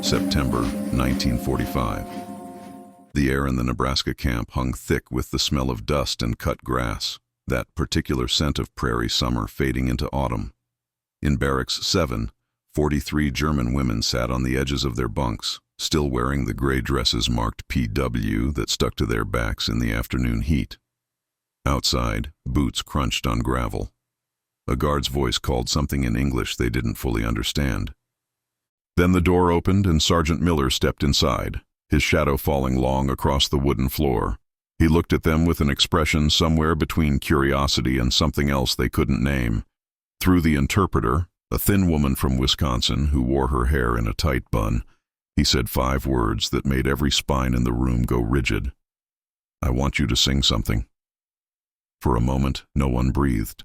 September 1945. The air in the Nebraska camp hung thick with the smell of dust and cut grass, that particular scent of prairie summer fading into autumn. In Barracks 7, 43 German women sat on the edges of their bunks, still wearing the gray dresses marked PW that stuck to their backs in the afternoon heat. Outside, boots crunched on gravel. A guard's voice called something in English they didn't fully understand. Then the door opened and Sergeant Miller stepped inside, his shadow falling long across the wooden floor. He looked at them with an expression somewhere between curiosity and something else they couldn't name. Through the interpreter, a thin woman from Wisconsin who wore her hair in a tight bun, he said 5 words that made every spine in the room go rigid. "I want you to sing something." For a moment, no one breathed.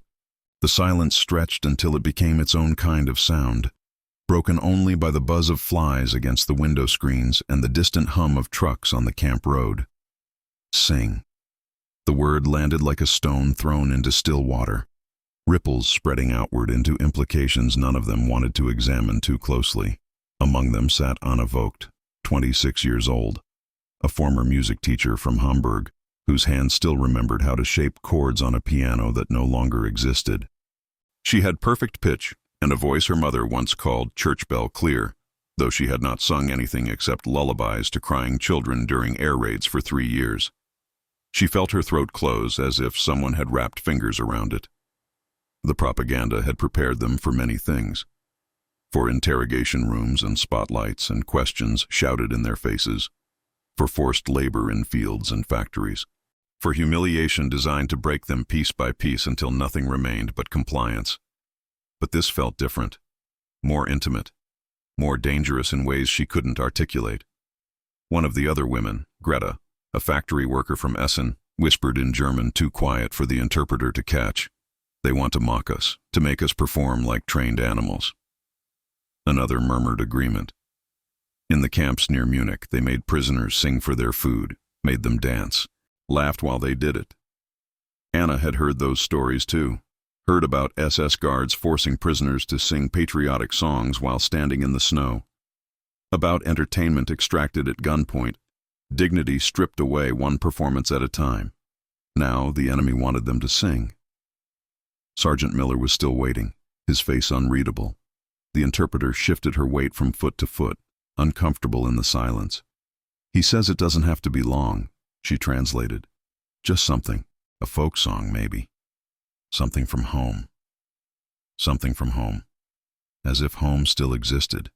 The silence stretched until it became its own kind of sound, broken only by the buzz of flies against the window screens and the distant hum of trucks on the camp road. Sing. The word landed like a stone thrown into still water, ripples spreading outward into implications none of them wanted to examine too closely. Among them sat Anna Vogt, 26 years old, a former music teacher from Hamburg, whose hand still remembered how to shape chords on a piano that no longer existed. She had perfect pitch and a voice her mother once called church bell clear, though she had not sung anything except lullabies to crying children during air raids for 3 years. She felt her throat close as if someone had wrapped fingers around it. The propaganda had prepared them for many things. For interrogation rooms and spotlights and questions shouted in their faces. For forced labor in fields and factories. For humiliation designed to break them piece by piece until nothing remained but compliance. But this felt different, more intimate, more dangerous in ways she couldn't articulate. One of the other women, Greta, a factory worker from Essen, whispered in German too quiet for the interpreter to catch. "They want to mock us, to make us perform like trained animals." Another murmured agreement. In the camps near Munich, they made prisoners sing for their food, made them dance, laughed while they did it. Anna had heard those stories too, heard about SS guards forcing prisoners to sing patriotic songs while standing in the snow, about entertainment extracted at gunpoint, dignity stripped away one performance at a time. Now the enemy wanted them to sing. Sergeant Miller was still waiting, his face unreadable. The interpreter shifted her weight from foot to foot, uncomfortable in the silence. "He says it doesn't have to be long," she translated. "Just something, a folk song maybe. Something from home." Something from home. As if home still existed.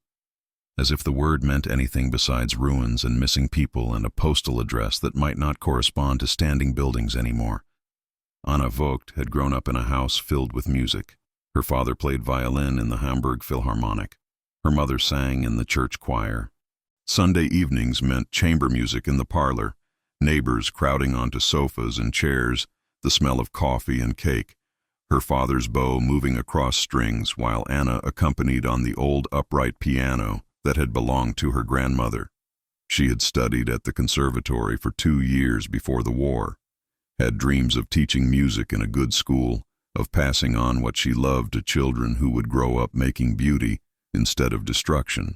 As if the word meant anything besides ruins and missing people and a postal address that might not correspond to standing buildings anymore. Anna Vogt had grown up in a house filled with music. Her father played violin in the Hamburg Philharmonic. Her mother sang in the church choir. Sunday evenings meant chamber music in the parlor, neighbors crowding onto sofas and chairs, the smell of coffee and cake, her father's bow moving across strings while Anna accompanied on the old upright piano that had belonged to her grandmother. She had studied at the conservatory for 2 years before the war, had dreams of teaching music in a good school, of passing on what she loved to children who would grow up making beauty instead of destruction.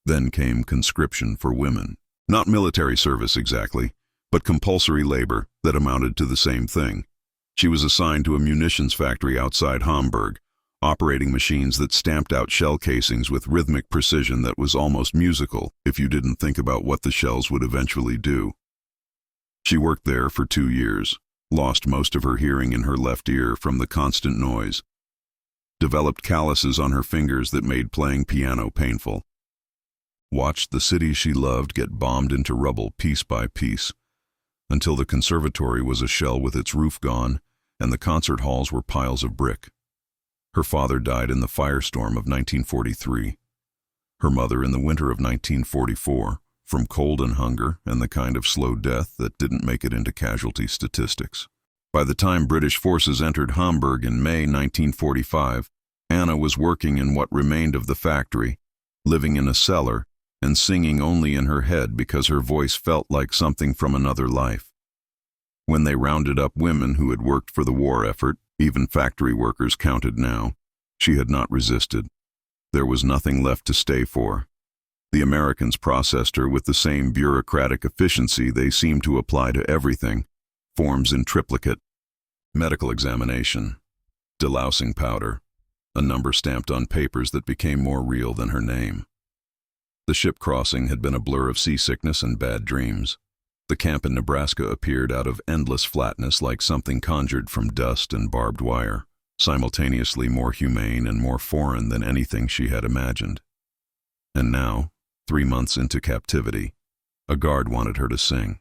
Then came conscription for women. Not military service exactly, but compulsory labor that amounted to the same thing. She was assigned to a munitions factory outside Hamburg, operating machines that stamped out shell casings with rhythmic precision that was almost musical if you didn't think about what the shells would eventually do. She worked there for 2 years, lost most of her hearing in her left ear from the constant noise, developed calluses on her fingers that made playing piano painful, watched the city she loved get bombed into rubble piece by piece, until the conservatory was a shell with its roof gone and the concert halls were piles of brick. Her father died in the firestorm of 1943. Her mother in the winter of 1944, from cold and hunger and the kind of slow death that didn't make it into casualty statistics. By the time British forces entered Hamburg in May 1945, Anna was working in what remained of the factory, living in a cellar, and singing only in her head because her voice felt like something from another life. When they rounded up women who had worked for the war effort, even factory workers counted now, she had not resisted. There was nothing left to stay for. The Americans processed her with the same bureaucratic efficiency they seemed to apply to everything: forms in triplicate, medical examination, delousing powder, a number stamped on papers that became more real than her name. The ship crossing had been a blur of seasickness and bad dreams. The camp in Nebraska appeared out of endless flatness like something conjured from dust and barbed wire, simultaneously more humane and more foreign than anything she had imagined. And now, 3 months into captivity, a guard wanted her to sing.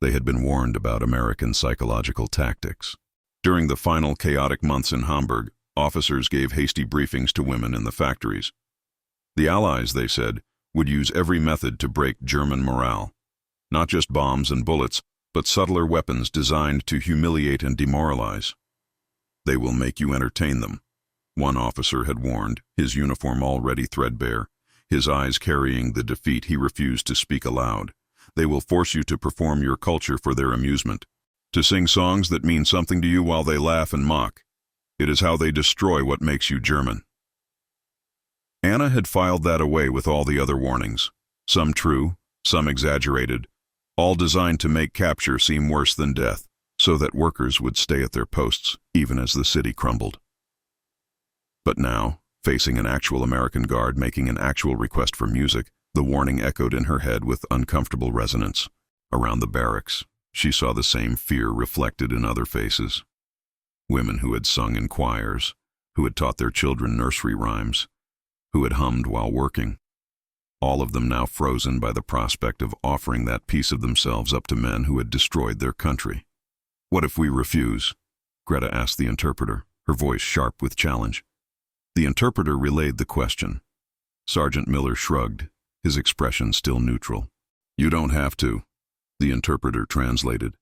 They had been warned about American psychological tactics. During the final chaotic months in Hamburg, officers gave hasty briefings to women in the factories. The Allies, they said, would use every method to break German morale. Not just bombs and bullets, but subtler weapons designed to humiliate and demoralize. "They will make you entertain them," one officer had warned, his uniform already threadbare, his eyes carrying the defeat he refused to speak aloud. "They will force you to perform your culture for their amusement, to sing songs that mean something to you while they laugh and mock. It is how they destroy what makes you German." Anna had filed that away with all the other warnings, some true, some exaggerated, all designed to make capture seem worse than death, so that workers would stay at their posts even as the city crumbled. But now, facing an actual American guard making an actual request for music, the warning echoed in her head with uncomfortable resonance. Around the barracks, she saw the same fear reflected in other faces. Women who had sung in choirs, who had taught their children nursery rhymes, who had hummed while working. All of them now frozen by the prospect of offering that piece of themselves up to men who had destroyed their country. "What if we refuse?" Greta asked the interpreter, her voice sharp with challenge. The interpreter relayed the question. Sergeant Miller shrugged, his expression still neutral. "You don't have to," the interpreter translated.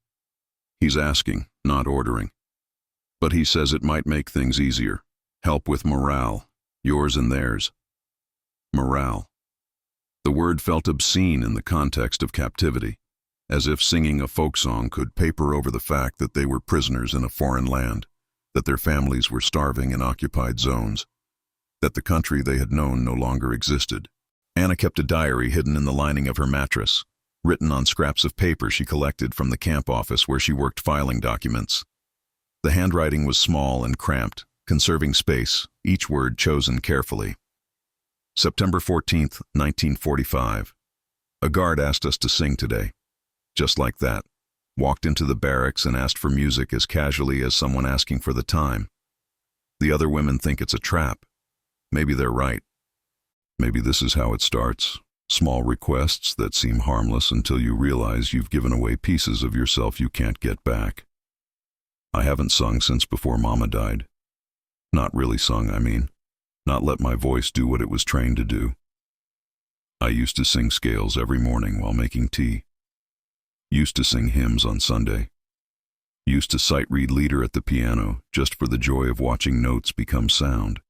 "He's asking, not ordering. But he says it might make things easier. Help with morale, yours and theirs." Morale. The word felt obscene in the context of captivity, as if singing a folk song could paper over the fact that they were prisoners in a foreign land, that their families were starving in occupied zones, that the country they had known no longer existed. Anna kept a diary hidden in the lining of her mattress, written on scraps of paper she collected from the camp office where she worked filing documents. The handwriting was small and cramped, conserving space, each word chosen carefully. September 14th, 1945. A guard asked us to sing today. Just like that. Walked into the barracks and asked for music as casually as someone asking for the time. The other women think it's a trap. Maybe they're right. Maybe this is how it starts. Small requests that seem harmless until you realize you've given away pieces of yourself you can't get back. I haven't sung since before Mama died. Not really sung, I mean. Not let my voice do what it was trained to do. I used to sing scales every morning while making tea. Used to sing hymns on Sunday. Used to sight read Lieder at the piano just for the joy of watching notes become sound.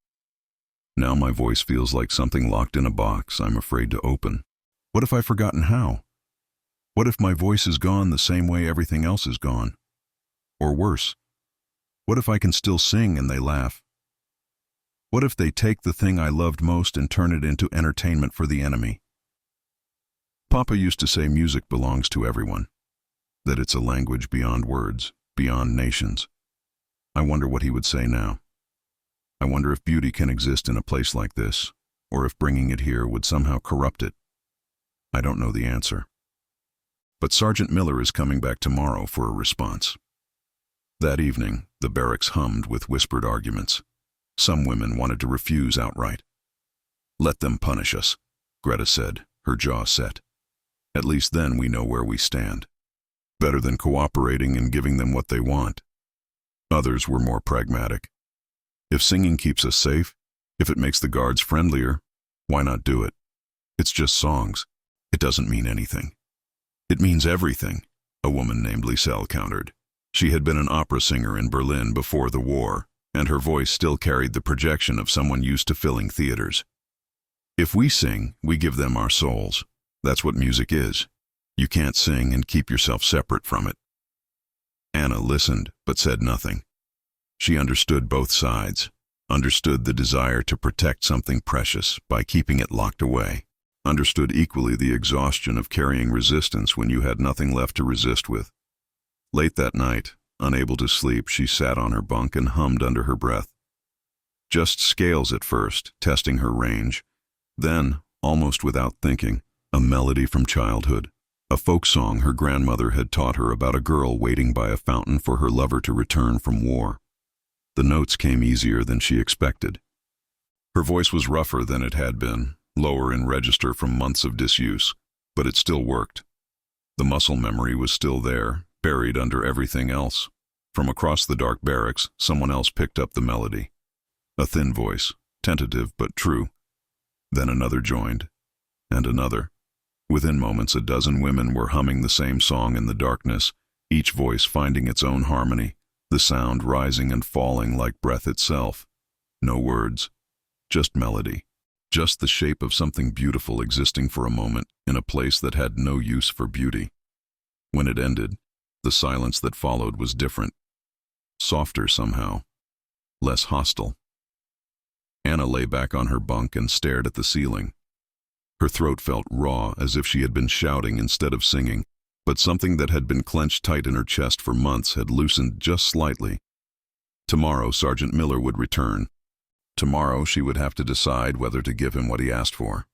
Now my voice feels like something locked in a box I'm afraid to open. What if I've forgotten how? What if my voice is gone the same way everything else is gone? Or worse, what if I can still sing and they laugh? What if they take the thing I loved most and turn it into entertainment for the enemy? Papa used to say music belongs to everyone, that it's a language beyond words, beyond nations. I wonder what he would say now. I wonder if beauty can exist in a place like this, or if bringing it here would somehow corrupt it. I don't know the answer. But Sergeant Miller is coming back tomorrow for a response. That evening, the barracks hummed with whispered arguments. Some women wanted to refuse outright. "Let them punish us," Greta said, her jaw set. "At least then we know where we stand. Better than cooperating and giving them what they want." Others were more pragmatic. If singing keeps us safe, if it makes the guards friendlier, why not do it? It's just songs. It doesn't mean anything. "It means everything," a woman named Liselle countered. She had been an opera singer in Berlin before the war, and her voice still carried the projection of someone used to filling theaters. "If we sing, we give them our souls. That's what music is. You can't sing and keep yourself separate from it." Anna listened, but said nothing. She understood both sides, understood the desire to protect something precious by keeping it locked away, understood equally the exhaustion of carrying resistance when you had nothing left to resist with. Late that night, unable to sleep, she sat on her bunk and hummed under her breath. Just scales at first, testing her range. Then, almost without thinking, a melody from childhood. A folk song her grandmother had taught her about a girl waiting by a fountain for her lover to return from war. The notes came easier than she expected. Her voice was rougher than it had been, lower in register from months of disuse, but it still worked. The muscle memory was still there, buried under everything else. From across the dark barracks, someone else picked up the melody. A thin voice, tentative but true. Then another joined, and another. Within moments, a dozen women were humming the same song in the darkness, each voice finding its own harmony, the sound rising and falling like breath itself. No words, just melody. Just the shape of something beautiful existing for a moment in a place that had no use for beauty. When it ended, the silence that followed was different. Softer somehow. Less hostile. Anna lay back on her bunk and stared at the ceiling. Her throat felt raw, as if she had been shouting instead of singing, but something that had been clenched tight in her chest for months had loosened just slightly. Tomorrow, Sergeant Miller would return. Tomorrow, she would have to decide whether to give him what he asked for.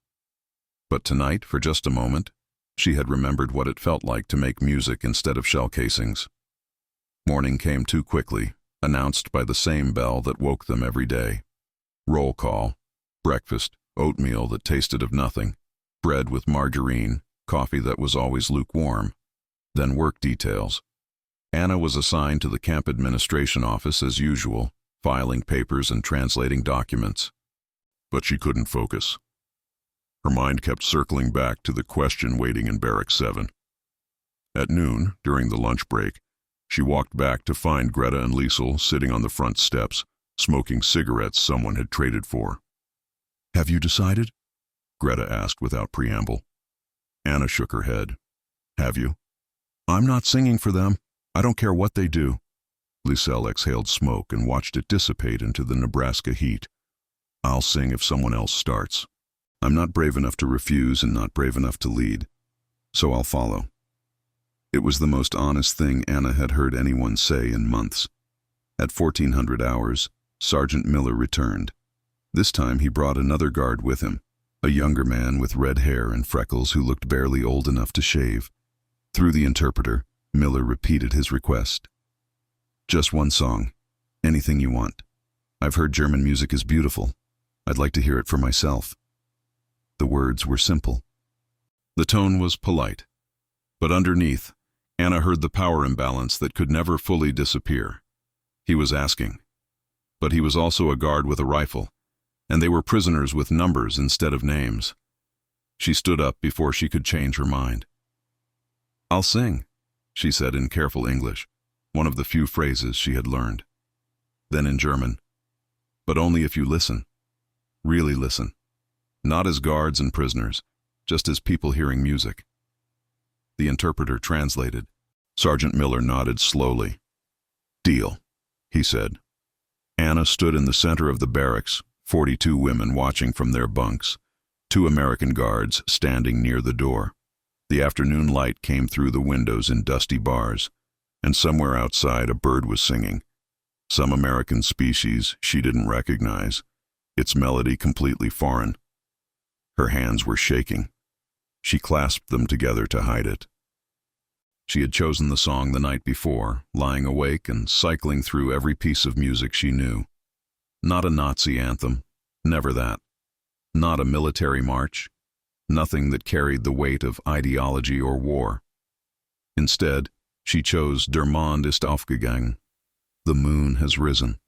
But tonight, for just a moment, she had remembered what it felt like to make music instead of shell casings. Morning came too quickly, announced by the same bell that woke them every day. Roll call, breakfast, oatmeal that tasted of nothing, bread with margarine, coffee that was always lukewarm. Then work details. Anna was assigned to the camp administration office as usual, filing papers and translating documents. But she couldn't focus. Her mind kept circling back to the question waiting in Barracks 7. At noon, during the lunch break, she walked back to find Greta and Liesel sitting on the front steps, smoking cigarettes someone had traded for. "Have you decided?" Greta asked without preamble. Anna shook her head. "Have you?" "I'm not singing for them. I don't care what they do." Liesel exhaled smoke and watched it dissipate into the Nebraska heat. "I'll sing if someone else starts. I'm not brave enough to refuse and not brave enough to lead, so I'll follow." It was the most honest thing Anna had heard anyone say in months. At 1400 hours, Sergeant Miller returned. This time he brought another guard with him, a younger man with red hair and freckles who looked barely old enough to shave. Through the interpreter, Miller repeated his request. "Just one song. Anything you want. I've heard German music is beautiful. I'd like to hear it for myself." The words were simple. The tone was polite. But underneath, Anna heard the power imbalance that could never fully disappear. He was asking. But he was also a guard with a rifle, and they were prisoners with numbers instead of names. She stood up before she could change her mind. "I'll sing," she said in careful English, one of the few phrases she had learned. Then in German, "But only if you listen. Really listen. Not as guards and prisoners, just as people hearing music." The interpreter translated. Sergeant Miller nodded slowly. "Deal," he said. Anna stood in the center of the barracks, 42 women watching from their bunks, 2 American guards standing near the door. The afternoon light came through the windows in dusty bars, and somewhere outside a bird was singing. Some American species she didn't recognize, its melody completely foreign. Her hands were shaking. She clasped them together to hide it. She had chosen the song the night before, lying awake and cycling through every piece of music she knew. Not a Nazi anthem, never that. Not a military march, nothing that carried the weight of ideology or war. Instead, she chose Der Mond ist aufgegangen, The Moon Has Risen,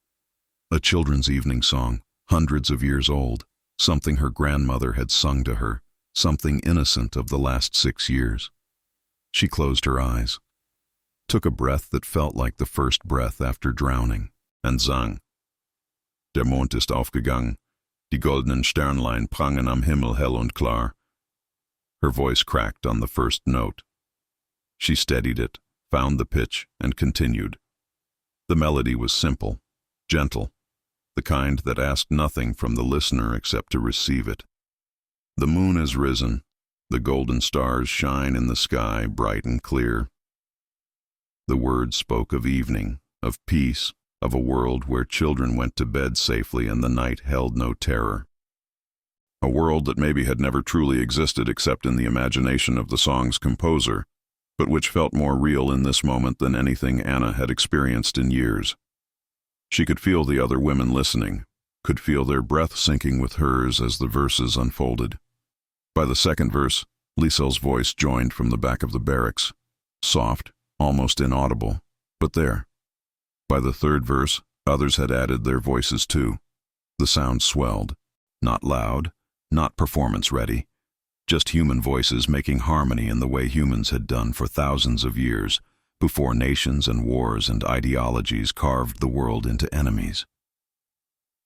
a children's evening song, hundreds of years old, something her grandmother had sung to her, something innocent of the last 6 years. She closed her eyes, took a breath that felt like the first breath after drowning, and sang. Der Mond ist aufgegangen, die goldenen Sternlein prangen am Himmel hell und klar. Her voice cracked on the first note. She steadied it, found the pitch, and continued. The melody was simple, gentle, the kind that asked nothing from the listener except to receive it. The moon has risen. The golden stars shine in the sky bright and clear. The words spoke of evening, of peace, of a world where children went to bed safely and the night held no terror. A world that maybe had never truly existed except in the imagination of the song's composer, but which felt more real in this moment than anything Anna had experienced in years. She could feel the other women listening, could feel their breath sinking with hers as the verses unfolded. By the second verse, Liesel's voice joined from the back of the barracks, soft, almost inaudible, but there. By the third verse, others had added their voices too. The sound swelled, not loud, not performance-ready, just human voices making harmony in the way humans had done for thousands of years, before nations and wars and ideologies carved the world into enemies.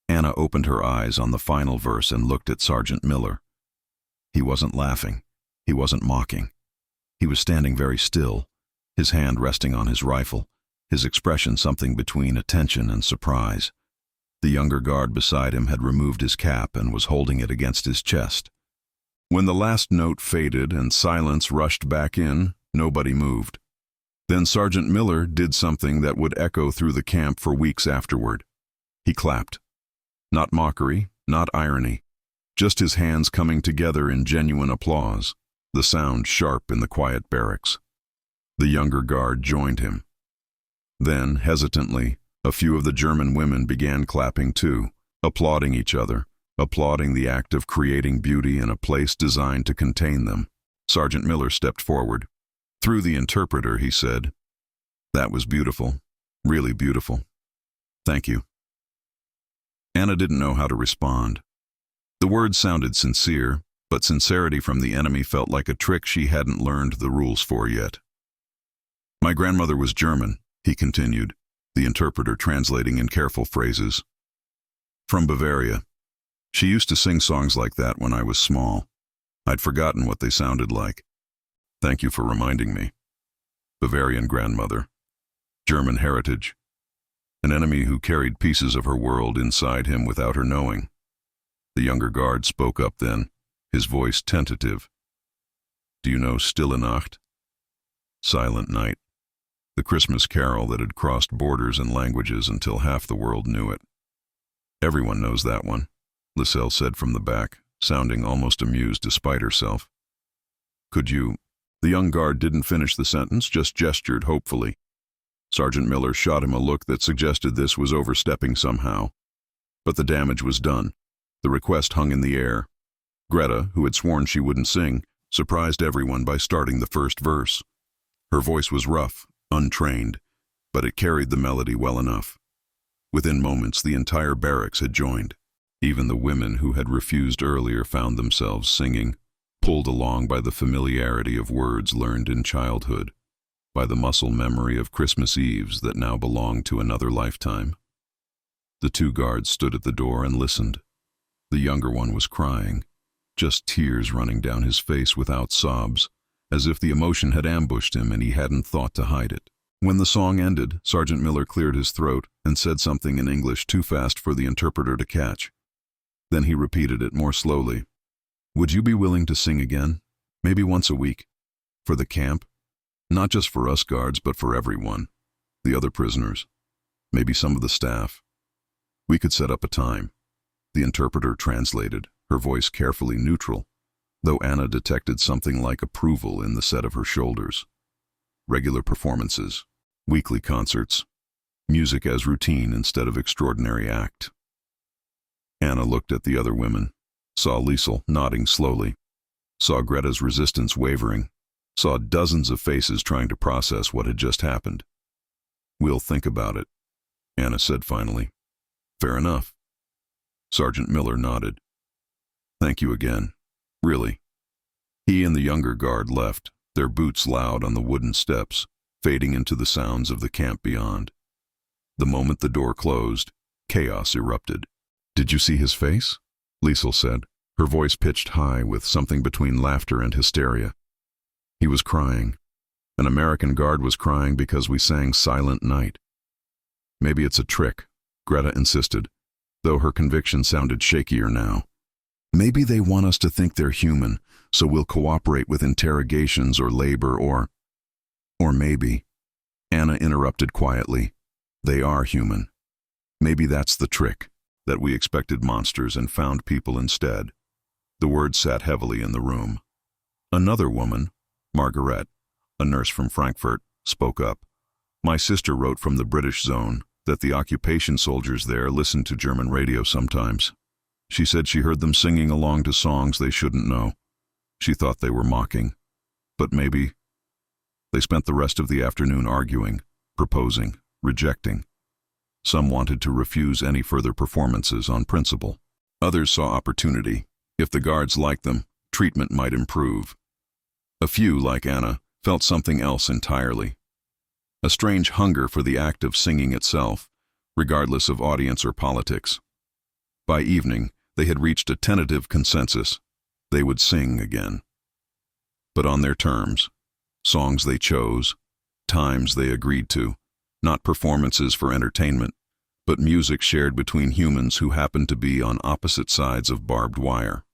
Anna opened her eyes on the final verse and looked at Sergeant Miller. He wasn't laughing. He wasn't mocking. He was standing very still, his hand resting on his rifle, his expression something between attention and surprise. The younger guard beside him had removed his cap and was holding it against his chest. When the last note faded and silence rushed back in, nobody moved. Then Sergeant Miller did something that would echo through the camp for weeks afterward. He clapped. Not mockery, not irony, just his hands coming together in genuine applause, the sound sharp in the quiet barracks. The younger guard joined him. Then, hesitantly, a few of the German women began clapping too, applauding each other, applauding the act of creating beauty in a place designed to contain them. Sergeant Miller stepped forward. Through the interpreter, he said, "That was beautiful, really beautiful. Thank you." Anna didn't know how to respond. The words sounded sincere, but sincerity from the enemy felt like a trick she hadn't learned the rules for yet. "My grandmother was German," he continued, the interpreter translating in careful phrases. "From Bavaria. She used to sing songs like that when I was small. I'd forgotten what they sounded like. Thank you for reminding me. Bavarian grandmother. German heritage. An enemy who carried pieces of her world inside him without her knowing." The younger guard spoke up then, his voice tentative. "Do you know Stille Nacht?" Silent Night. The Christmas carol that had crossed borders and languages until half the world knew it. "Everyone knows that one," Liesel said from the back, sounding almost amused despite herself. "Could you—" The young guard didn't finish the sentence, just gestured hopefully. Sergeant Miller shot him a look that suggested this was overstepping somehow. But the damage was done. The request hung in the air. Greta, who had sworn she wouldn't sing, surprised everyone by starting the first verse. Her voice was rough, untrained, but it carried the melody well enough. Within moments, the entire barracks had joined. Even the women who had refused earlier found themselves singing, pulled along by the familiarity of words learned in childhood, by the muscle memory of Christmas Eves that now belonged to another lifetime. The two guards stood at the door and listened. The younger one was crying, just tears running down his face without sobs, as if the emotion had ambushed him and he hadn't thought to hide it. When the song ended, Sergeant Miller cleared his throat and said something in English too fast for the interpreter to catch. Then he repeated it more slowly. "Would you be willing to sing again? Maybe once a week? For the camp? Not just for us guards, but for everyone. The other prisoners. Maybe some of the staff. We could set up a time." The interpreter translated, her voice carefully neutral, though Anna detected something like approval in the set of her shoulders. Regular performances, weekly concerts, music as routine instead of extraordinary act. Anna looked at the other women, saw Liesel nodding slowly, saw Greta's resistance wavering, saw dozens of faces trying to process what had just happened. "We'll think about it," Anna said finally. "Fair enough." Sergeant Miller nodded. "Thank you again. Really." He and the younger guard left, their boots loud on the wooden steps, fading into the sounds of the camp beyond. The moment the door closed, chaos erupted. "Did you see his face?" Liesel said, her voice pitched high with something between laughter and hysteria. "He was crying. An American guard was crying because we sang Silent Night." "Maybe it's a trick," Greta insisted, though her conviction sounded shakier now. Maybe they want us to think they're human, so we'll cooperate with interrogations or labor or maybe, Anna interrupted quietly, they are human. Maybe that's the trick, that we expected monsters and found people instead. The words sat heavily in the room. Another woman, Margaret, a nurse from Frankfurt, spoke up. My sister wrote from the British zone that the occupation soldiers there listened to German radio sometimes. She said she heard them singing along to songs they shouldn't know. She thought they were mocking. But maybe. They spent the rest of the afternoon arguing, proposing, rejecting. Some wanted to refuse any further performances on principle. Others saw opportunity. If the guards liked them, treatment might improve. A few, like Anna, felt something else entirely. A strange hunger for the act of singing itself, regardless of audience or politics. By evening, they had reached a tentative consensus. They would sing again. But on their terms. Songs they chose, times they agreed to, not performances for entertainment, but music shared between humans who happened to be on opposite sides of barbed wire.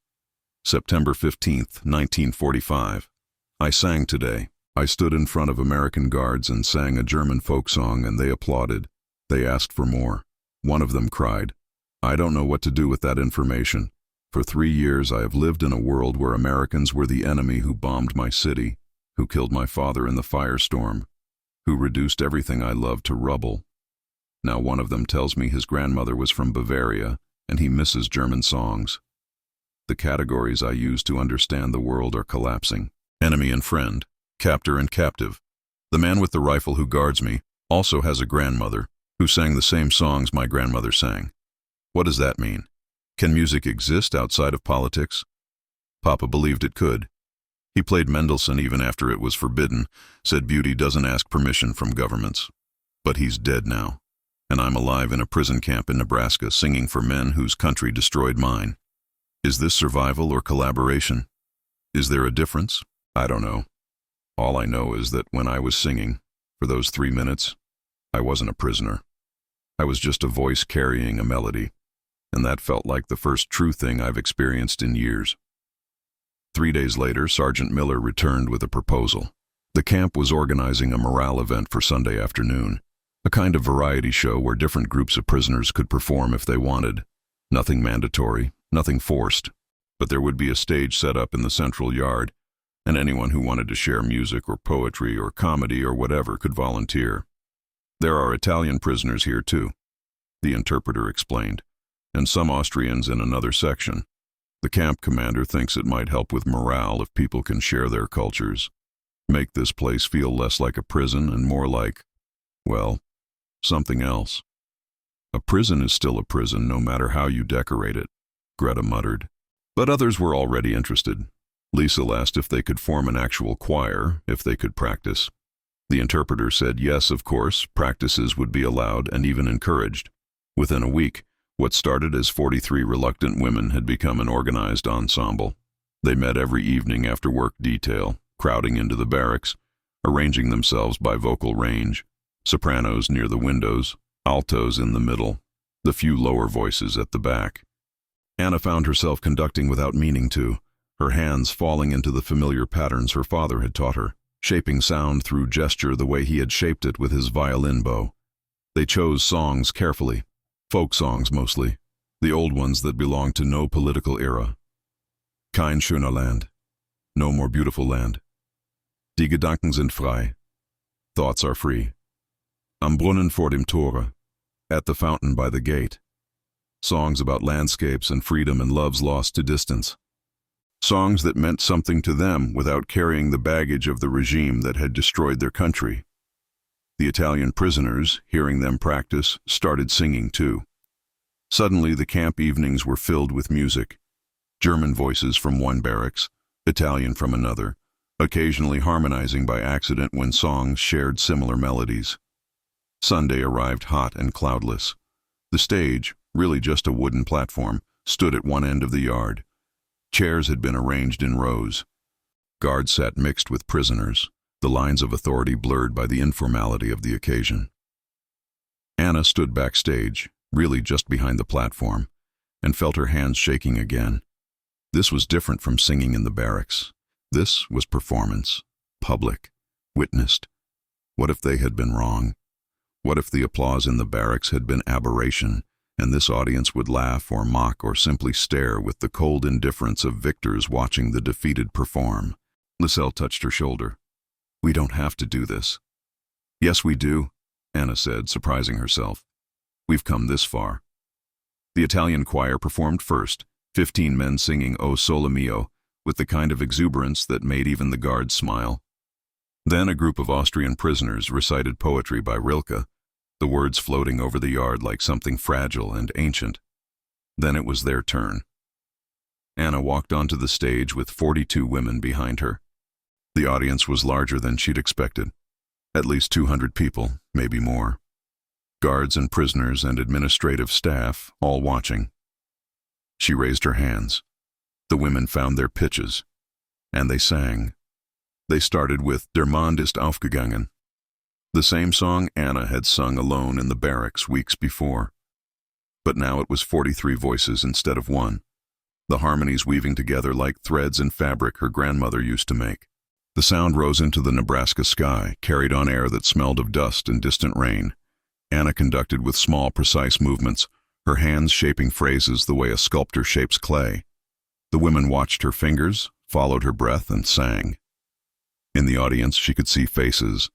September 15th, 1945. I sang today. I stood in front of American guards and sang a German folk song, and they applauded. They asked for more. One of them cried, I don't know what to do with that information. For 3 years I have lived in a world where Americans were the enemy who bombed my city, who killed my father in the firestorm, who reduced everything I loved to rubble. Now one of them tells me his grandmother was from Bavaria, and he misses German songs. The categories I use to understand the world are collapsing. Enemy and friend, captor and captive. The man with the rifle who guards me also has a grandmother who sang the same songs my grandmother sang. What does that mean? Can music exist outside of politics? Papa believed it could. He played Mendelssohn even after it was forbidden, said beauty doesn't ask permission from governments. But he's dead now, and I'm alive in a prison camp in Nebraska singing for men whose country destroyed mine. Is this survival or collaboration? Is there a difference? I don't know. All I know is that when I was singing, for those 3 minutes, I wasn't a prisoner. I was just a voice carrying a melody, and that felt like the first true thing I've experienced in years. 3 days later, Sergeant Miller returned with a proposal. The camp was organizing a morale event for Sunday afternoon, a kind of variety show where different groups of prisoners could perform if they wanted. Nothing mandatory, nothing forced, but there would be a stage set up in the central yard, and anyone who wanted to share music or poetry or comedy or whatever could volunteer. There are Italian prisoners here too, the interpreter explained, and some Austrians in another section. The camp commander thinks it might help with morale if people can share their cultures, make this place feel less like a prison and more like, well, something else. A prison is still a prison no matter how you decorate it, Greta muttered. But others were already interested. Lisa asked if they could form an actual choir, if they could practice. The interpreter said yes, of course, practices would be allowed and even encouraged. Within a week, what started as 43 reluctant women had become an organized ensemble. They met every evening after work detail, crowding into the barracks, arranging themselves by vocal range, sopranos near the windows, altos in the middle, the few lower voices at the back. Anna found herself conducting without meaning to, her hands falling into the familiar patterns her father had taught her, shaping sound through gesture the way he had shaped it with his violin bow. They chose songs carefully. Folk songs mostly, the old ones that belonged to no political era. Kein schöner Land, no more beautiful land. Die Gedanken sind frei, thoughts are free. Am Brunnen vor dem Tore, at the fountain by the gate. Songs about landscapes and freedom and loves lost to distance. Songs that meant something to them without carrying the baggage of the regime that had destroyed their country. The Italian prisoners, hearing them practice, started singing too. Suddenly the camp evenings were filled with music. German voices from one barracks, Italian from another, occasionally harmonizing by accident when songs shared similar melodies. Sunday arrived hot and cloudless. The stage, really just a wooden platform, stood at one end of the yard. Chairs had been arranged in rows. Guards sat mixed with prisoners, the lines of authority blurred by the informality of the occasion. Anna stood backstage, really just behind the platform, and felt her hands shaking again. This was different from singing in the barracks. This was performance, public, witnessed. What if they had been wrong? What if the applause in the barracks had been aberration, and this audience would laugh or mock or simply stare with the cold indifference of victors watching the defeated perform? Lyselle touched her shoulder. "We don't have to do this." "Yes, we do," Anna said, surprising herself. "We've come this far." The Italian choir performed first, 15 men singing O Sole Mio, with the kind of exuberance that made even the guards smile. Then a group of Austrian prisoners recited poetry by Rilke, the words floating over the yard like something fragile and ancient. Then it was their turn. Anna walked onto the stage with 42 women behind her. The audience was larger than she'd expected. At least 200 people, maybe more. Guards and prisoners and administrative staff, all watching. She raised her hands. The women found their pitches, and they sang. They started with Der Mond ist aufgegangen, the same song Anna had sung alone in the barracks weeks before. But now it was 43 voices instead of one, the harmonies weaving together like threads in fabric her grandmother used to make. The sound rose into the Nebraska sky, carried on air that smelled of dust and distant rain. Anna conducted with small, precise movements, her hands shaping phrases the way a sculptor shapes clay. The women watched her fingers, followed her breath, and sang. In the audience, she could see faces: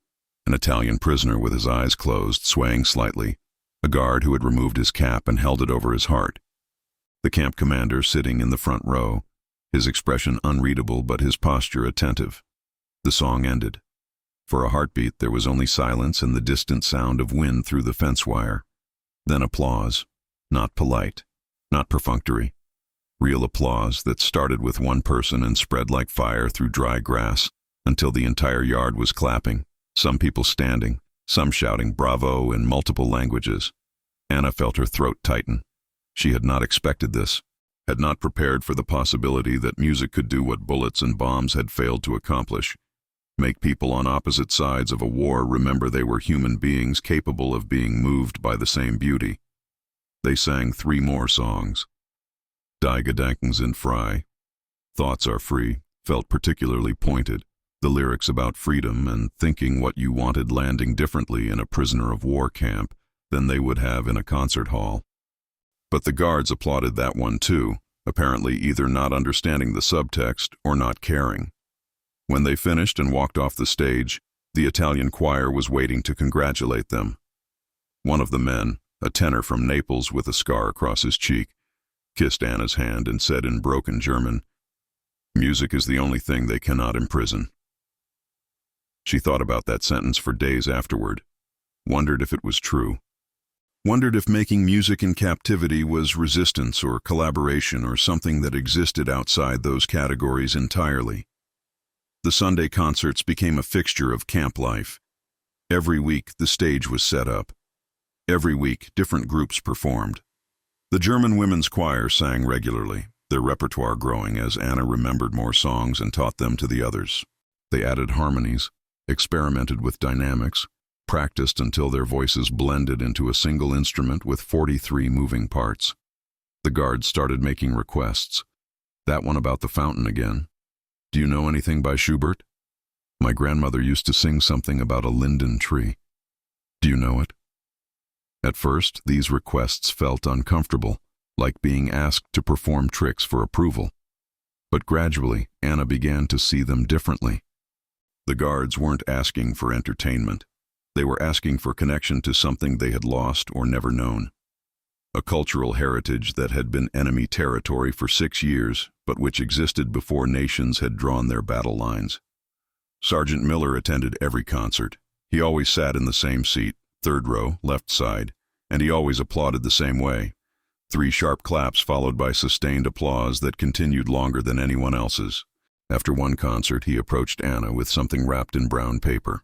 an Italian prisoner with his eyes closed, swaying slightly, a guard who had removed his cap and held it over his heart, the camp commander sitting in the front row, his expression unreadable but his posture attentive. The song ended. For a heartbeat, there was only silence and the distant sound of wind through the fence wire. Then applause, not polite, not perfunctory. Real applause that started with one person and spread like fire through dry grass until the entire yard was clapping, some people standing, some shouting bravo in multiple languages. Anna felt her throat tighten. She had not expected this, had not prepared for the possibility that music could do what bullets and bombs had failed to accomplish: make people on opposite sides of a war remember they were human beings capable of being moved by the same beauty. They sang 3 more songs. Die Gedanken sind frei, Thoughts are free, felt particularly pointed. The lyrics about freedom and thinking what you wanted landing differently in a prisoner of war camp than they would have in a concert hall. But the guards applauded that one too, apparently either not understanding the subtext or not caring. When they finished and walked off the stage, the Italian choir was waiting to congratulate them. One of the men, a tenor from Naples with a scar across his cheek, kissed Anna's hand and said in broken German, "Music is the only thing they cannot imprison." She thought about that sentence for days afterward, wondered if it was true, wondered if making music in captivity was resistance or collaboration or something that existed outside those categories entirely. The Sunday concerts became a fixture of camp life. Every week the stage was set up. Every week different groups performed. The German women's choir sang regularly, their repertoire growing as Anna remembered more songs and taught them to the others. They added harmonies, experimented with dynamics, practiced until their voices blended into a single instrument with 43 moving parts. The guards started making requests. That one about the fountain again. "Do you know anything by Schubert? My grandmother used to sing something about a linden tree. Do you know it?" At first, these requests felt uncomfortable, like being asked to perform tricks for approval. But gradually, Anna began to see them differently. The guards weren't asking for entertainment. They were asking for connection to something they had lost or never known. A cultural heritage that had been enemy territory for 6 years, but which existed before nations had drawn their battle lines. Sergeant Miller attended every concert. He always sat in the same seat, 3rd row, left side, and he always applauded the same way. 3 sharp claps followed by sustained applause that continued longer than anyone else's. After one concert, he approached Anna with something wrapped in brown paper.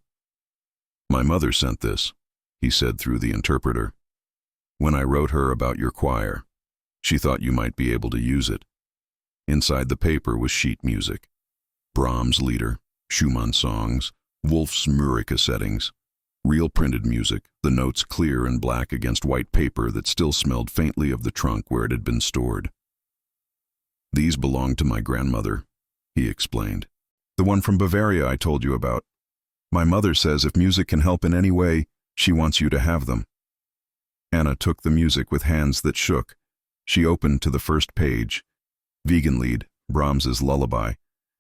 "My mother sent this," he said through the interpreter. "When I wrote her about your choir, she thought you might be able to use it." Inside the paper was sheet music. Brahms' Lieder, Schumann songs, Wolf's Murica settings. Real printed music, the notes clear and black against white paper that still smelled faintly of the trunk where it had been stored. These belong to my grandmother, he explained. The one from Bavaria I told you about. My mother says if music can help in any way, she wants you to have them. Anna took the music with hands that shook. She opened to the first page, Wiegenlied, Brahms's Lullaby,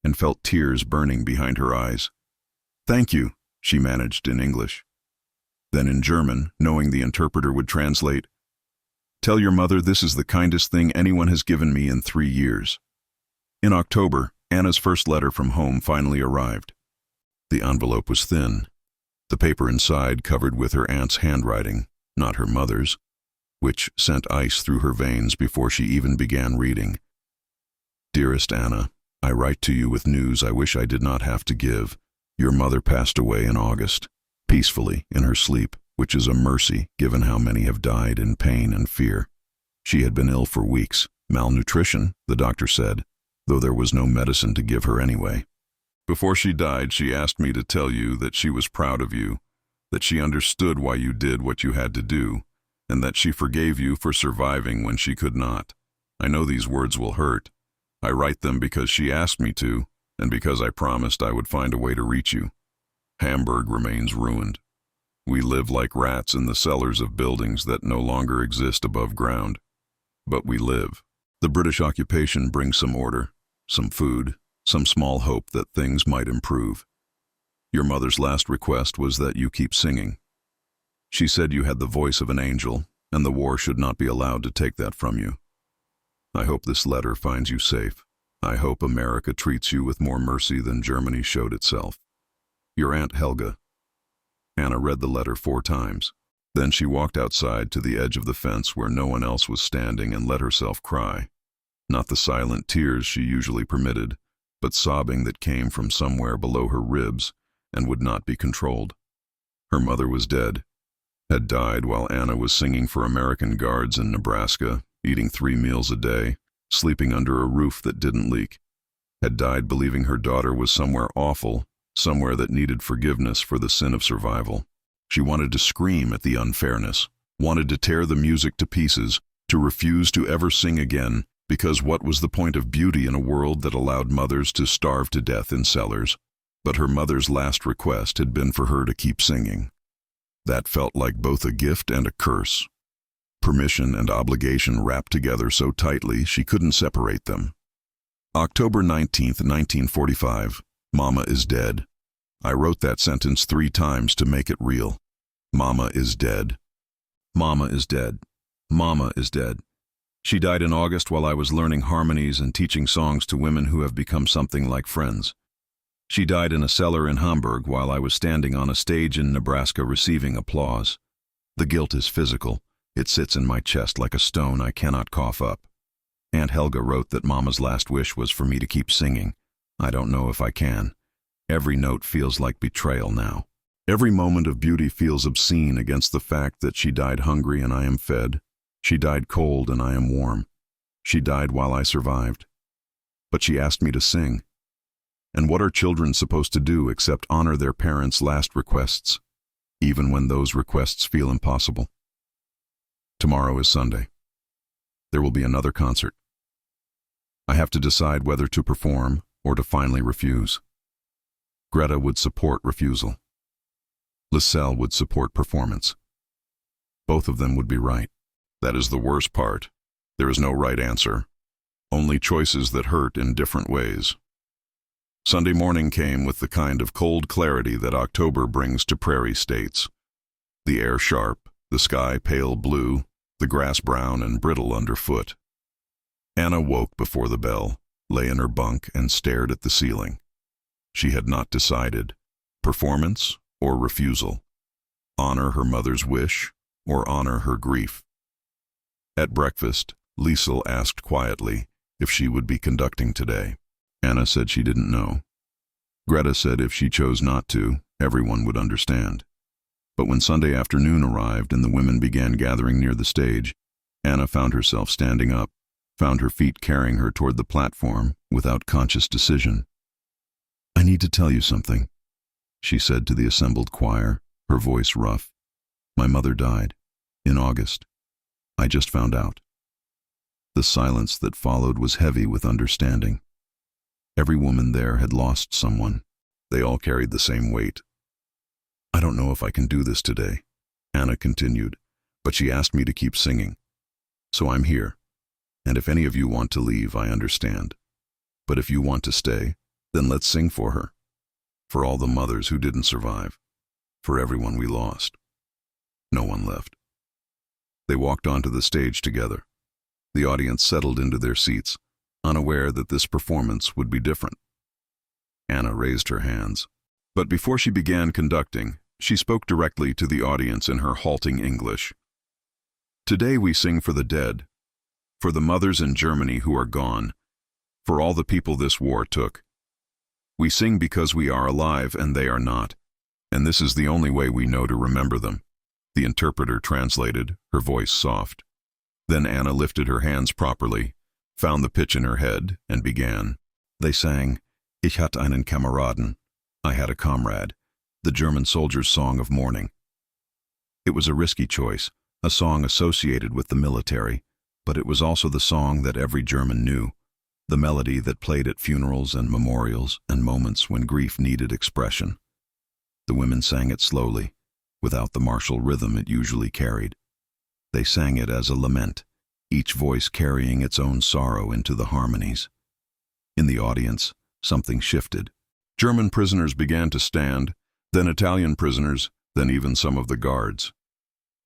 and felt tears burning behind her eyes. Thank you, she managed in English. Then in German, knowing the interpreter would translate, Tell your mother this is the kindest thing anyone has given me in 3 years. In October, Anna's first letter from home finally arrived. The envelope was thin, the paper inside covered with her aunt's handwriting, not her mother's, which sent ice through her veins before she even began reading. Dearest Anna, I write to you with news I wish I did not have to give. Your mother passed away in August, peacefully in her sleep, which is a mercy given how many have died in pain and fear. She had been ill for weeks, malnutrition, the doctor said, though there was no medicine to give her anyway. Before she died, she asked me to tell you that she was proud of you, that she understood why you did what you had to do, and that she forgave you for surviving when she could not. I know these words will hurt. I write them because she asked me to, and because I promised I would find a way to reach you. Hamburg remains ruined. We live like rats in the cellars of buildings that no longer exist above ground. But we live. The British occupation brings some order, some food, some small hope that things might improve. Your mother's last request was that you keep singing. She said you had the voice of an angel, and the war should not be allowed to take that from you. I hope this letter finds you safe. I hope America treats you with more mercy than Germany showed itself. Your Aunt Helga. Anna read the letter 4 times. Then she walked outside to the edge of the fence where no one else was standing and let herself cry. Not the silent tears she usually permitted, but sobbing that came from somewhere below her ribs and would not be controlled. Her mother was dead, had died while Anna was singing for American guards in Nebraska, eating 3 meals a day, sleeping under a roof that didn't leak, had died believing her daughter was somewhere awful, somewhere that needed forgiveness for the sin of survival. She wanted to scream at the unfairness, wanted to tear the music to pieces, to refuse to ever sing again, because what was the point of beauty in a world that allowed mothers to starve to death in cellars? But her mother's last request had been for her to keep singing. That felt like both a gift and a curse. Permission and obligation wrapped together so tightly she couldn't separate them. October 19th, 1945. Mama is dead. I wrote that sentence 3 times to make it real. Mama is dead. Mama is dead. Mama is dead. She died in August while I was learning harmonies and teaching songs to women who have become something like friends. She died in a cellar in Hamburg while I was standing on a stage in Nebraska receiving applause. The guilt is physical. It sits in my chest like a stone I cannot cough up. Aunt Helga wrote that Mama's last wish was for me to keep singing. I don't know if I can. Every note feels like betrayal now. Every moment of beauty feels obscene against the fact that she died hungry and I am fed. She died cold and I am warm. She died while I survived. But she asked me to sing. And what are children supposed to do except honor their parents' last requests, even when those requests feel impossible? Tomorrow is Sunday. There will be another concert. I have to decide whether to perform or to finally refuse. Greta would support refusal. Liselle would support performance. Both of them would be right. That is the worst part. There is no right answer. Only choices that hurt in different ways. Sunday morning came with the kind of cold clarity that October brings to prairie states. The air sharp, the sky pale blue, the grass brown and brittle underfoot. Anna woke before the bell, lay in her bunk and stared at the ceiling. She had not decided. Performance or refusal. Honor her mother's wish or honor her grief. At breakfast, Liesel asked quietly if she would be conducting today. Anna said she didn't know. Greta said if she chose not to, everyone would understand. But when Sunday afternoon arrived and the women began gathering near the stage, Anna found herself standing up, found her feet carrying her toward the platform without conscious decision. "I need to tell you something," she said to the assembled choir, her voice rough. "My mother died. In August. I just found out." The silence that followed was heavy with understanding. Every woman there had lost someone. They all carried the same weight. "I don't know if I can do this today," Anna continued, "but she asked me to keep singing. So I'm here. And if any of you want to leave, I understand. But if you want to stay, then let's sing for her. For all the mothers who didn't survive. For everyone we lost." No one left. They walked onto the stage together. The audience settled into their seats, unaware that this performance would be different. Anna raised her hands. But before she began conducting, she spoke directly to the audience in her halting English. "Today we sing for the dead, for the mothers in Germany who are gone, for all the people this war took. We sing because we are alive and they are not, and this is the only way we know to remember them." The interpreter translated, her voice soft. Then Anna lifted her hands properly, found the pitch in her head, and began. They sang, "Ich hatte einen Kameraden," I had a comrade, the German soldier's song of mourning. It was a risky choice, a song associated with the military, but it was also the song that every German knew, the melody that played at funerals and memorials and moments when grief needed expression. The women sang it slowly, without the martial rhythm it usually carried. They sang it as a lament, each voice carrying its own sorrow into the harmonies. In the audience, something shifted. German prisoners began to stand, then Italian prisoners, then even some of the guards.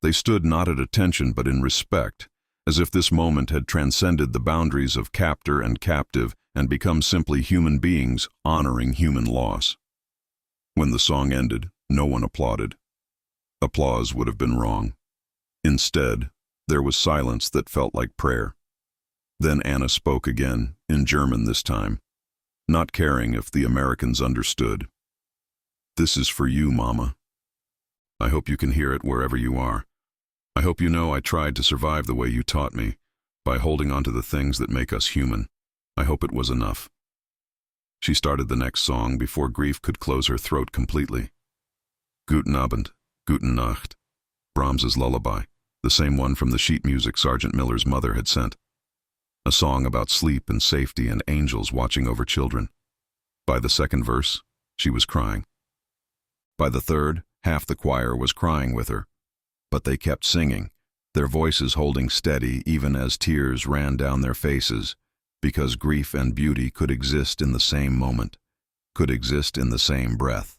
They stood not at attention but in respect, as if this moment had transcended the boundaries of captor and captive and become simply human beings honoring human loss. When the song ended, no one applauded. Applause would have been wrong. Instead, there was silence that felt like prayer. Then Anna spoke again, in German this time, not caring if the Americans understood. "This is for you, Mama. I hope you can hear it wherever you are. I hope you know I tried to survive the way you taught me, by holding on to the things that make us human. I hope it was enough." She started the next song before grief could close her throat completely. Guten Abend, Guten Nacht, Brahms's Lullaby, the same one from the sheet music Sergeant Miller's mother had sent. A song about sleep and safety and angels watching over children. By the second verse, she was crying. By the third, half the choir was crying with her. But they kept singing, their voices holding steady even as tears ran down their faces, because grief and beauty could exist in the same moment, could exist in the same breath.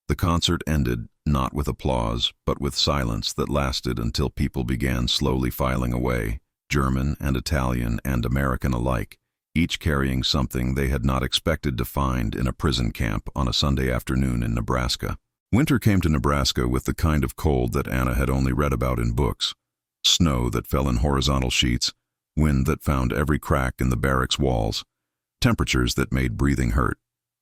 The concert ended not with applause, but with silence that lasted until people began slowly filing away, German and Italian and American alike, each carrying something they had not expected to find in a prison camp on a Sunday afternoon in Nebraska. Winter came to Nebraska with the kind of cold that Anna had only read about in books. Snow that fell in horizontal sheets, wind that found every crack in the barracks walls, temperatures that made breathing hurt.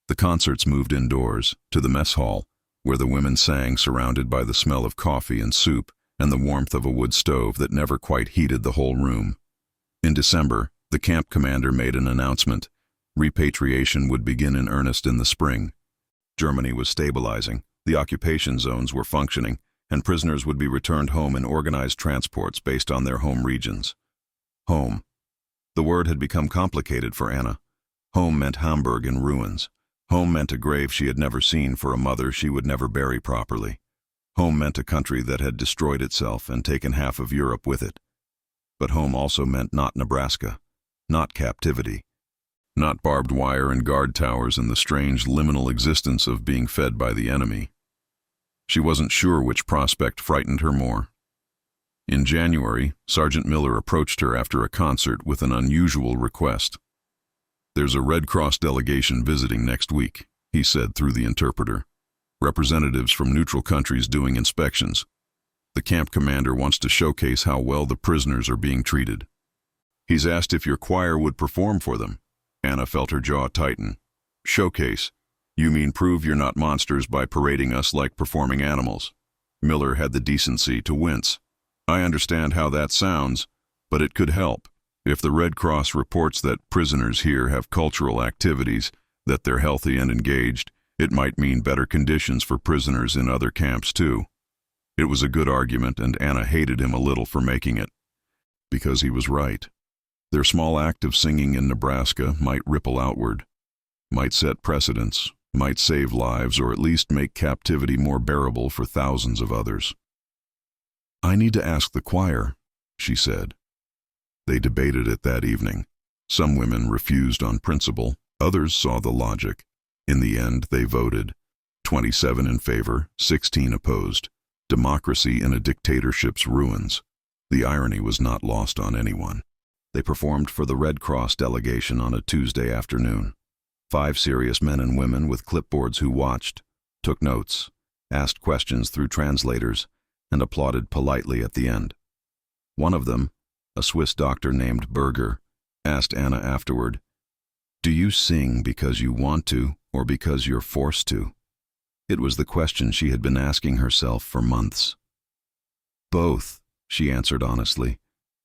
The concerts moved indoors, to the mess hall, where the women sang surrounded by the smell of coffee and soup and the warmth of a wood stove that never quite heated the whole room. In December, the camp commander made an announcement. Repatriation would begin in earnest in the spring. Germany was stabilizing, the occupation zones were functioning, and prisoners would be returned home in organized transports based on their home regions. Home. The word had become complicated for Anna. Home meant Hamburg in ruins. Home meant a grave she had never seen for a mother she would never bury properly. Home meant a country that had destroyed itself and taken half of Europe with it. But home also meant not Nebraska, not captivity, not barbed wire and guard towers and the strange liminal existence of being fed by the enemy. She wasn't sure which prospect frightened her more. In January, Sergeant Miller approached her after a concert with an unusual request. "There's a Red Cross delegation visiting next week," he said through the interpreter. "Representatives from neutral countries doing inspections. The camp commander wants to showcase how well the prisoners are being treated. He's asked if your choir would perform for them." Anna felt her jaw tighten. "Showcase? You mean prove you're not monsters by parading us like performing animals?" Miller had the decency to wince. "I understand how that sounds, but it could help. If the Red Cross reports that prisoners here have cultural activities, that they're healthy and engaged, it might mean better conditions for prisoners in other camps too." It was a good argument, and Anna hated him a little for making it. Because he was right. Their small act of singing in Nebraska might ripple outward, might set precedents, might save lives, or at least make captivity more bearable for thousands of others. "I need to ask the choir," she said. They debated it that evening. Some women refused on principle, others saw the logic. In the end, they voted. 27 in favor, 16 opposed. Democracy in a dictatorship's ruins. The irony was not lost on anyone. They performed for the Red Cross delegation on a Tuesday afternoon. 5 serious men and women with clipboards who watched, took notes, asked questions through translators, and applauded politely at the end. One of them, a Swiss doctor named Berger, asked Anna afterward, "Do you sing because you want to or because you're forced to?" It was the question she had been asking herself for months. "Both," she answered honestly.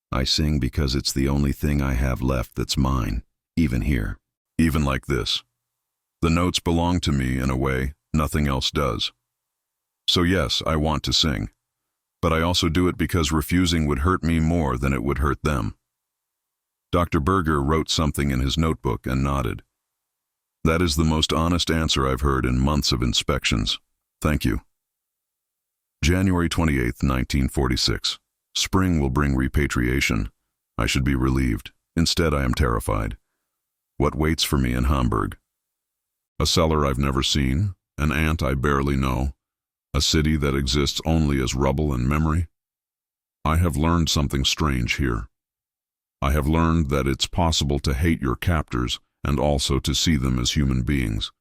"I sing because it's the only thing I have left that's mine, even here. Even like this. The notes belong to me in a way nothing else does. So yes, I want to sing. But I also do it because refusing would hurt me more than it would hurt them." Dr. Berger wrote something in his notebook and nodded. "That is the most honest answer I've heard in months of inspections. Thank you." January 28, 1946. Spring will bring repatriation. I should be relieved. Instead, I am terrified. What waits for me in Hamburg? A cellar I've never seen, an aunt I barely know, a city that exists only as rubble and memory. I have learned something strange here. I have learned that it's possible to hate your captors and also to see them as human beings,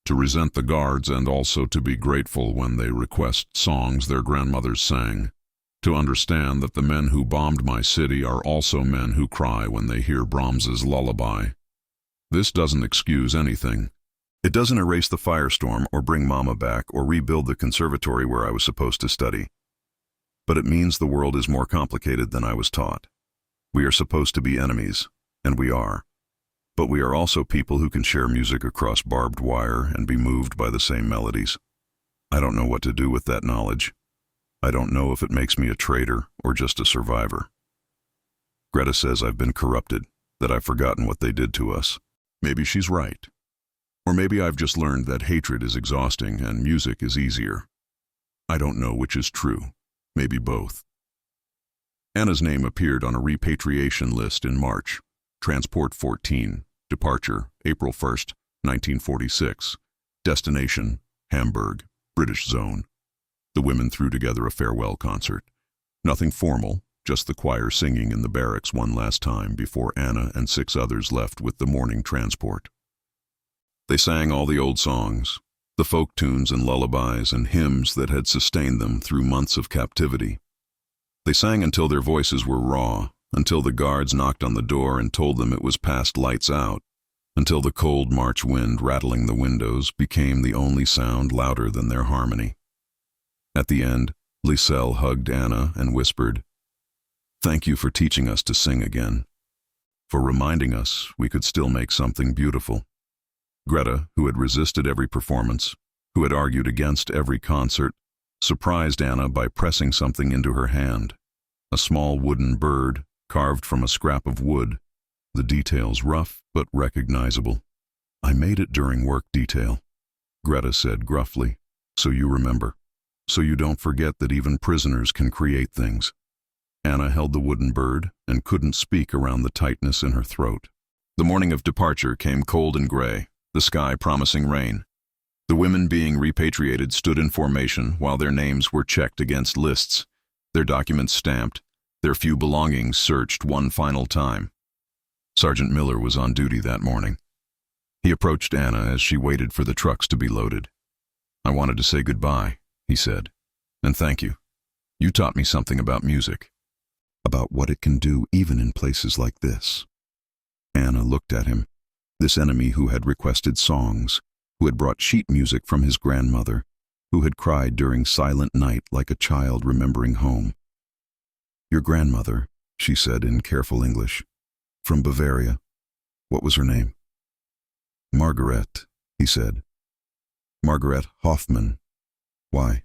to resent the guards and also to be grateful when they request songs their grandmothers sang, to understand that the men who bombed my city are also men who cry when they hear Brahms's lullaby. This doesn't excuse anything. It doesn't erase the firestorm or bring Mama back or rebuild the conservatory where I was supposed to study. But it means the world is more complicated than I was taught. We are supposed to be enemies, and we are. But we are also people who can share music across barbed wire and be moved by the same melodies. I don't know what to do with that knowledge. I don't know if it makes me a traitor or just a survivor. Greta says I've been corrupted, that I've forgotten what they did to us. Maybe she's right. Or maybe I've just learned that hatred is exhausting and music is easier. I don't know which is true. Maybe both. Anna's name appeared on a repatriation list in March. Transport 14. Departure, April 1st, 1946. Destination, Hamburg, British zone. The women threw together a farewell concert. Nothing formal, just the choir singing in the barracks one last time before Anna and 6 others left with the morning transport. They sang all the old songs, the folk tunes and lullabies and hymns that had sustained them through months of captivity. They sang until their voices were raw, until the guards knocked on the door and told them it was past lights out, until the cold March wind rattling the windows became the only sound louder than their harmony. At the end, Liselle hugged Anna and whispered, "Thank you for teaching us to sing again, for reminding us we could still make something beautiful." Greta, who had resisted every performance, who had argued against every concert, surprised Anna by pressing something into her hand. A small wooden bird, carved from a scrap of wood, the details rough but recognizable. "I made it during work detail," Greta said gruffly, "so you remember. So you don't forget that even prisoners can create things." Anna held the wooden bird and couldn't speak around the tightness in her throat. The morning of departure came cold and gray, the sky promising rain. The women being repatriated stood in formation while their names were checked against lists, their documents stamped, their few belongings searched one final time. Sergeant Miller was on duty that morning. He approached Anna as she waited for the trucks to be loaded. "I wanted to say goodbye," he said, "and thank you. You taught me something about music, about what it can do even in places like this." Anna looked at him, this enemy who had requested songs, who had brought sheet music from his grandmother, who had cried during silent night like a child remembering home. "Your grandmother," she said in careful English, "from Bavaria. What was her name?" "Margaret," he said. "Margaret Hoffman. Why?"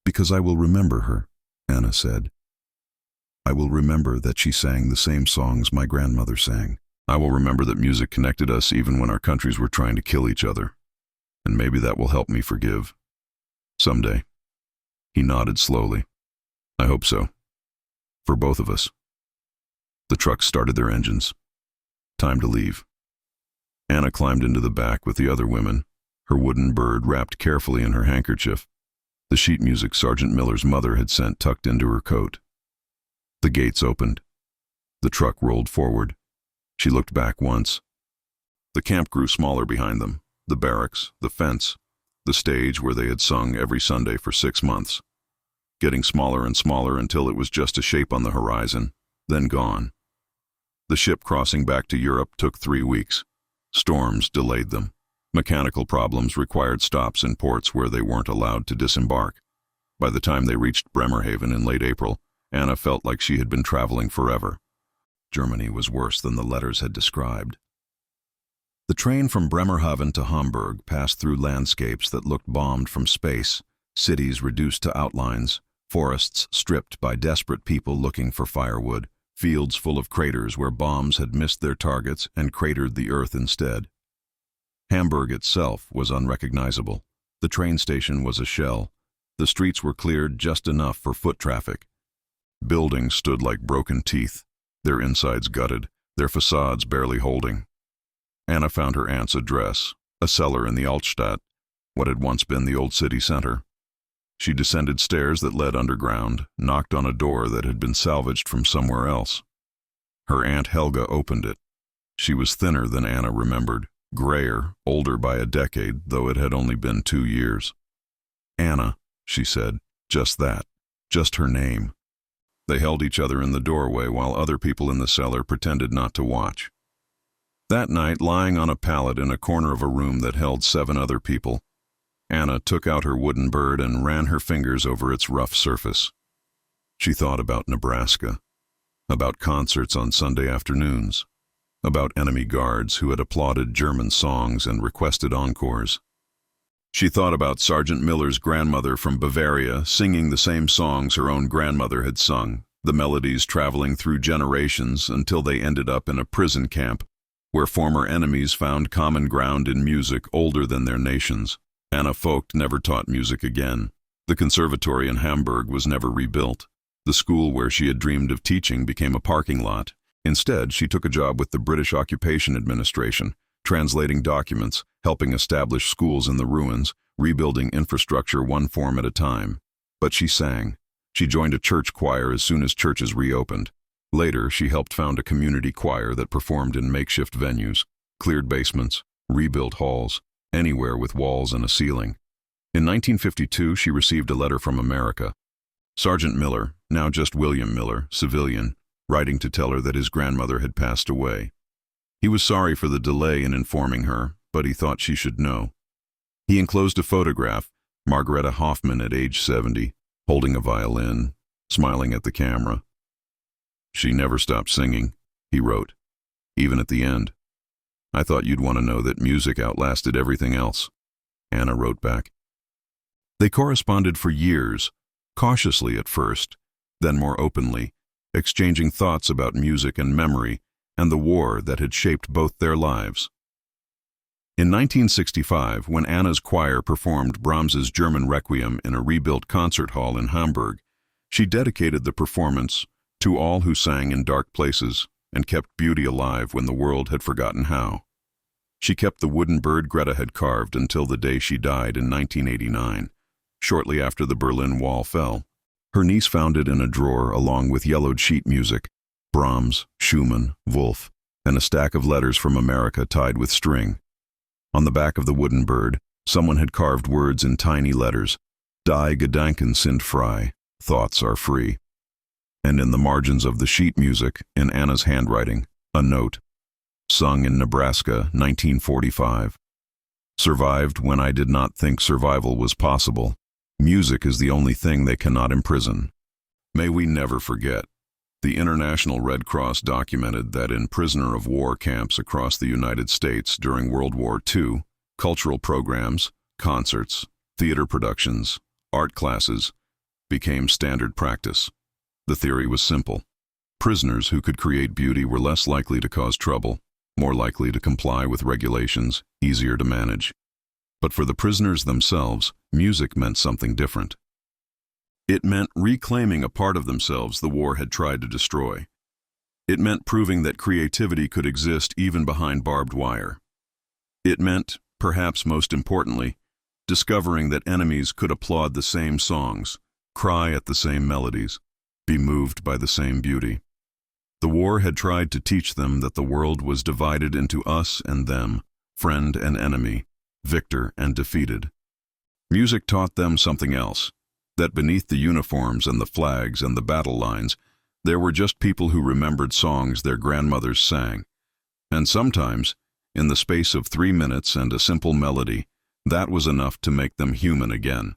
"Because I will remember her," Anna said. I will remember that she sang the same songs my grandmother sang. I will remember that music connected us even when our countries were trying to kill each other. And maybe that will help me forgive. Someday. He nodded slowly. I hope so. For both of us. The trucks started their engines. Time to leave. Anna climbed into the back with the other women, her wooden bird wrapped carefully in her handkerchief, the sheet music Sergeant Miller's mother had sent tucked into her coat. The gates opened. The truck rolled forward. She looked back once. The camp grew smaller behind them, the barracks, the fence, the stage where they had sung every Sunday for 6 months, getting smaller and smaller until it was just a shape on the horizon, then gone. The ship crossing back to Europe took 3 weeks. Storms delayed them. Mechanical problems required stops in ports where they weren't allowed to disembark. By the time they reached Bremerhaven in late April, Anna felt like she had been traveling forever. Germany was worse than the letters had described. The train from Bremerhaven to Hamburg passed through landscapes that looked bombed from space, cities reduced to outlines, forests stripped by desperate people looking for firewood, fields full of craters where bombs had missed their targets and cratered the earth instead. Hamburg itself was unrecognizable. The train station was a shell. The streets were cleared just enough for foot traffic. Buildings stood like broken teeth, their insides gutted, their facades barely holding. Anna found her aunt's address, a cellar in the Altstadt, what had once been the old city center. She descended stairs that led underground, knocked on a door that had been salvaged from somewhere else. Her Aunt Helga opened it. She was thinner than Anna remembered, grayer, older by a decade, though it had only been 2 years. Anna, she said, just that, just her name. They held each other in the doorway while other people in the cellar pretended not to watch. That night, lying on a pallet in a corner of a room that held 7 other people, Anna took out her wooden bird and ran her fingers over its rough surface. She thought about Nebraska, about concerts on Sunday afternoons, about enemy guards who had applauded German songs and requested encores. She thought about Sergeant Miller's grandmother from Bavaria singing the same songs her own grandmother had sung, the melodies traveling through generations until they ended up in a prison camp where former enemies found common ground in music older than their nations. Anna Vogt never taught music again. The conservatory in Hamburg was never rebuilt. The school where she had dreamed of teaching became a parking lot. Instead, she took a job with the British Occupation Administration, translating documents, helping establish schools in the ruins, rebuilding infrastructure one form at a time. But she sang. She joined a church choir as soon as churches reopened. Later, she helped found a community choir that performed in makeshift venues, cleared basements, rebuilt halls, anywhere with walls and a ceiling. In 1952, she received a letter from America. Sergeant Miller, now just William Miller, civilian, writing to tell her that his grandmother had passed away. He was sorry for the delay in informing her, but he thought she should know. He enclosed a photograph, Margareta Hoffman at age 70, holding a violin, smiling at the camera. She never stopped singing, he wrote, even at the end. I thought you'd want to know that music outlasted everything else, Anna wrote back. They corresponded for years, cautiously at first, then more openly, exchanging thoughts about music and memory and the war that had shaped both their lives. In 1965, when Anna's choir performed Brahms's German Requiem in a rebuilt concert hall in Hamburg, she dedicated the performance to all who sang in dark places and kept beauty alive when the world had forgotten how. She kept the wooden bird Greta had carved until the day she died in 1989, shortly after the Berlin Wall fell. Her niece found it in a drawer along with yellowed sheet music, Brahms, Schumann, Wolf, and a stack of letters from America tied with string. On the back of the wooden bird, someone had carved words in tiny letters, Die Gedanken sind frei, thoughts are free. And in the margins of the sheet music, in Anna's handwriting, a note, sung in Nebraska, 1945. Survived when I did not think survival was possible. Music is the only thing they cannot imprison. May we never forget. The International Red Cross documented that in prisoner of war camps across the United States during World War II, cultural programs, concerts, theater productions, art classes became standard practice. The theory was simple. Prisoners who could create beauty were less likely to cause trouble, more likely to comply with regulations, easier to manage. But for the prisoners themselves, music meant something different. It meant reclaiming a part of themselves the war had tried to destroy. It meant proving that creativity could exist even behind barbed wire. It meant, perhaps most importantly, discovering that enemies could applaud the same songs, cry at the same melodies, be moved by the same beauty. The war had tried to teach them that the world was divided into us and them, friend and enemy, victor and defeated. Music taught them something else, that beneath the uniforms and the flags and the battle lines, there were just people who remembered songs their grandmothers sang. And sometimes, in the space of 3 minutes and a simple melody, that was enough to make them human again.